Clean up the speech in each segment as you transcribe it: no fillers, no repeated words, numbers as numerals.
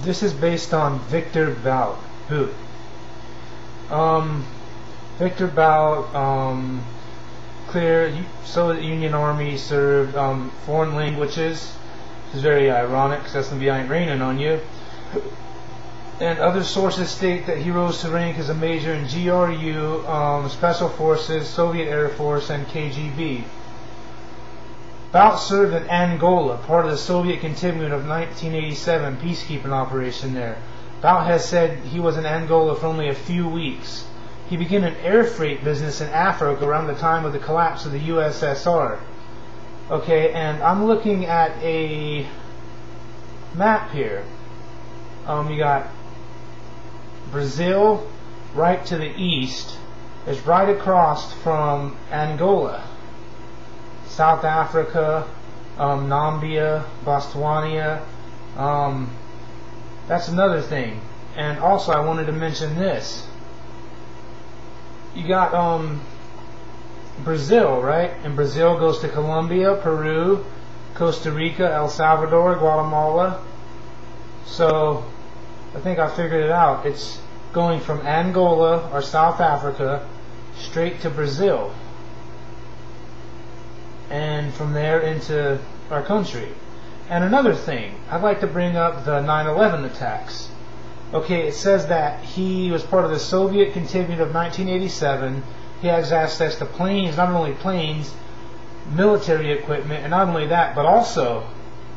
This is based on Viktor Bout. Viktor Bout, clear Soviet Union Army, served foreign languages. This is very ironic because that's going to be ain't raining on you. And other sources state that he rose to rank as a major in GRU, Special Forces, Soviet Air Force, and KGB. Bout served in Angola, part of the Soviet contingent of 1987 peacekeeping operation there. Bout has said he was in Angola for only a few weeks. He began an air freight business in Africa around the time of the collapse of the USSR. Okay, and I'm looking at a map here. You got Brazil right to the east. It's right across from Angola. South Africa, Namibia, Botswana. That's another thing. And also I wanted to mention this. You got Brazil, right? And Brazil goes to Colombia, Peru, Costa Rica, El Salvador, Guatemala. So I think I figured it out. It's going from Angola or South Africa straight to Brazil, and from there into our country. And another thing, I'd like to bring up the 9/11 attacks. Okay, it says that he was part of the Soviet contingent of 1987. He has access to planes, not only planes, military equipment, and not only that, but also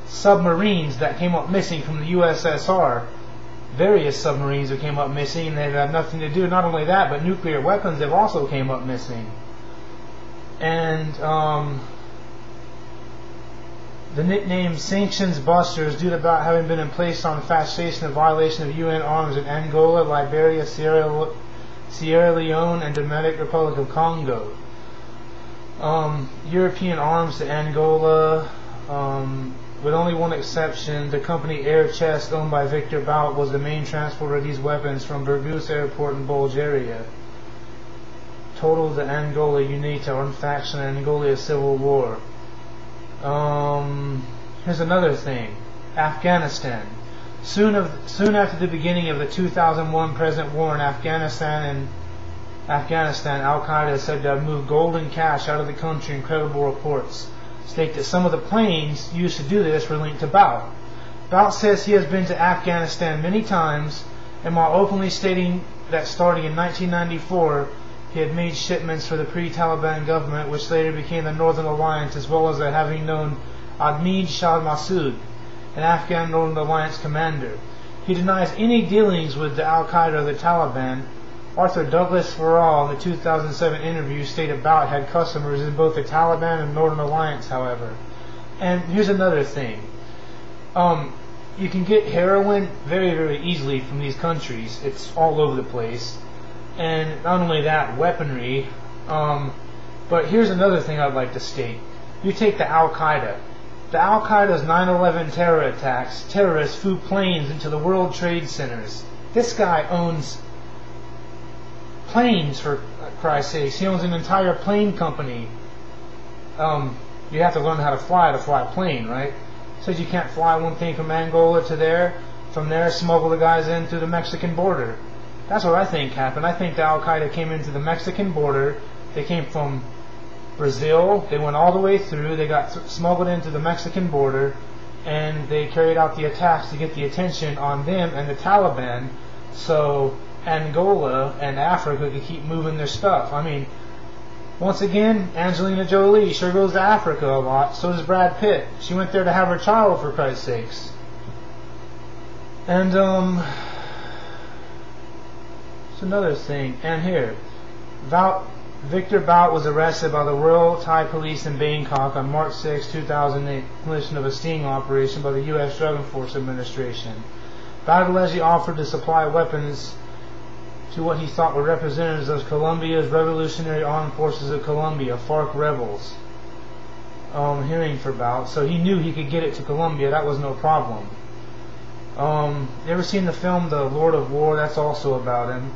submarines that came up missing from the USSR. Various submarines that came up missing, and they had nothing to do. Not only that, but nuclear weapons have also came up missing. And the nickname Sanctions Buster is due to Bout having been in place on infestation and violation of UN arms in Angola, Liberia, Sierra Leone, and Democratic Republic of Congo. European arms to Angola, with only one exception. The company Air Chest, owned by Viktor Bout, was the main transporter of these weapons from Burgas Airport in Bulgaria. Total to Angola UNITA, armed faction in Angola Civil War. Here's another thing. Afghanistan. Soon after the beginning of the 2001 present war in Afghanistan, Al-Qaeda is said to have moved gold and cash out of the country. Incredible reports state that some of the planes used to do this were linked to Bout. Bout says he has been to Afghanistan many times, and while openly stating that starting in 1994 he had made shipments for the pre-Taliban government, which later became the Northern Alliance, as well as having known Ahmad Shah Massoud, an Afghan Northern Alliance commander. He denies any dealings with the Al-Qaeda or the Taliban. Arthur Douglas Farrell, in the 2007 interview, stated Bout had customers in both the Taliban and Northern Alliance, however. And here's another thing. You can get heroin very, very easily from these countries. It's all over the place. And not only that, weaponry. But here's another thing I'd like to state. You take the Al-Qaeda. The Al-Qaeda's 9/11 terror attacks, terrorists flew planes into the World Trade Centers. This guy owns planes, for Christ's sakes. He owns an entire plane company. You have to learn how to fly a plane, right? Says you can't fly one thing from Angola to there, from there smuggle the guys in through the Mexican border. That's what I think happened. I think the Al-Qaeda came into the Mexican border. They came from Brazil. They went all the way through. They got smuggled into the Mexican border, and they carried out the attacks to get the attention on them and the Taliban, so Angola and Africa could keep moving their stuff. I mean, once again, Angelina Jolie sure goes to Africa a lot. So does Brad Pitt. She went there to have her child, for Christ's sakes. And it's another thing. And here, Viktor Bout was arrested by the Royal Thai Police in Bangkok on March 6, 2008, completion of a sting operation by the U.S. Drug Enforcement Administration. Bout allegedly offered to supply weapons to what he thought were representatives of Colombia's Revolutionary Armed Forces of Colombia, FARC rebels. Hearing for Bout, so he knew he could get it to Colombia. That was no problem. You ever seen the film The Lord of War? That's also about him.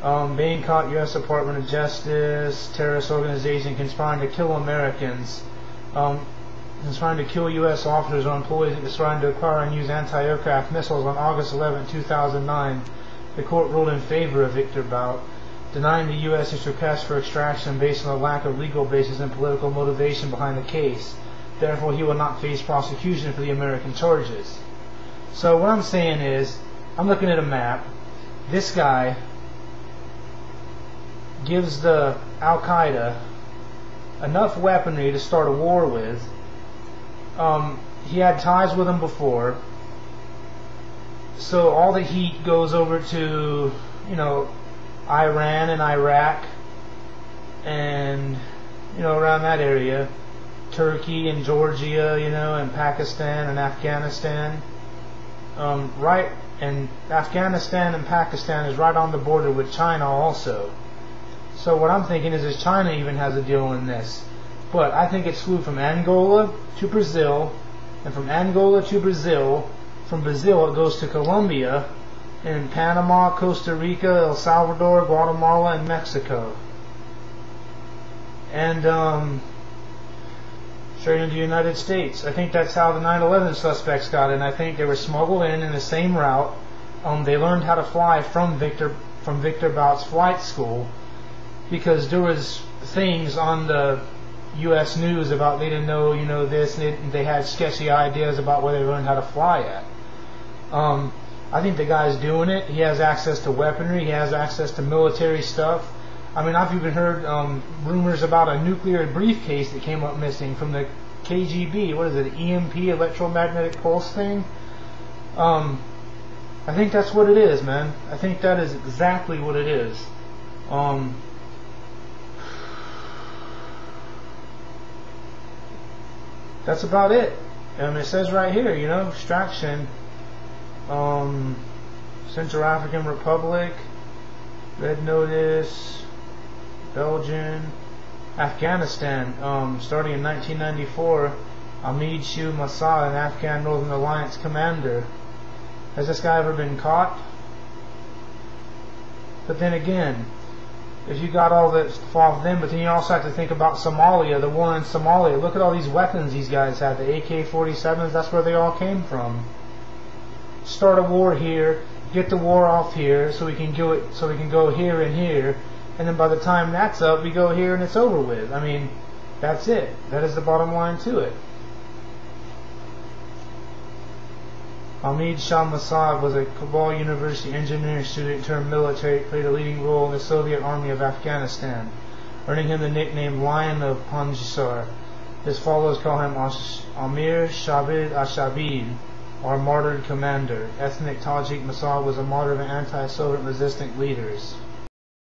Bangkok, U.S. Department of Justice, terrorist organization conspiring to kill Americans. and trying to kill U.S. officers or employees that was trying to acquire and use anti-aircraft missiles on August 11, 2009. The court ruled in favor of Viktor Bout, denying the U.S. its request for extraction based on a lack of legal basis and political motivation behind the case. Therefore, he will not face prosecution for the American charges. So what I'm saying is, I'm looking at a map. This guy gives the Al-Qaeda enough weaponry to start a war with. He had ties with them before, so all the heat goes over to, Iran and Iraq and, around that area, Turkey and Georgia, and Pakistan and Afghanistan. Right, and Afghanistan and Pakistan is right on the border with China also. So what I'm thinking is China even has a deal in this. But I think it's flew from Angola to Brazil, and from Angola to Brazil, from Brazil it goes to Colombia, and Panama, Costa Rica, El Salvador, Guatemala, and Mexico. And straight into the United States. I think that's how the 9/11 suspects got in. I think they were smuggled in the same route. They learned how to fly from Viktor Bout's flight school, because there was things on the U.S. news about they didn't know, this, and they had sketchy ideas about where they learned how to fly at. I think the guy's doing it. He has access to weaponry. He has access to military stuff. I mean, I've even heard rumors about a nuclear briefcase that came up missing from the KGB. What is it, EMP, electromagnetic pulse thing? I think that's what it is, man. I think that is exactly what it is. That's about it. It says right here, extraction. Central African Republic, Red Notice, Belgium, Afghanistan. Starting in 1994, Ahmed Shu Masad, an Afghan Northern Alliance commander. Has this guy ever been caught? But then again, if you got all that off them, but then you also have to think about Somalia, the war in Somalia. Look at all these weapons these guys have, the AK-47s, that's where they all came from. Start a war here, get the war off here, so we can go here and here, and then by the time that's up, we go here and it's over with. I mean, that's it. That is the bottom line to it. Ahmed Shah Masad was a Kabul University engineering student turned military, played a leading role in the Soviet Army of Afghanistan, earning him the nickname Lion of Panjshir. His followers call him Amir Shabid Ashabid, or martyred commander. Ethnic Tajik, Masad was a martyr of anti-Soviet resistant leaders.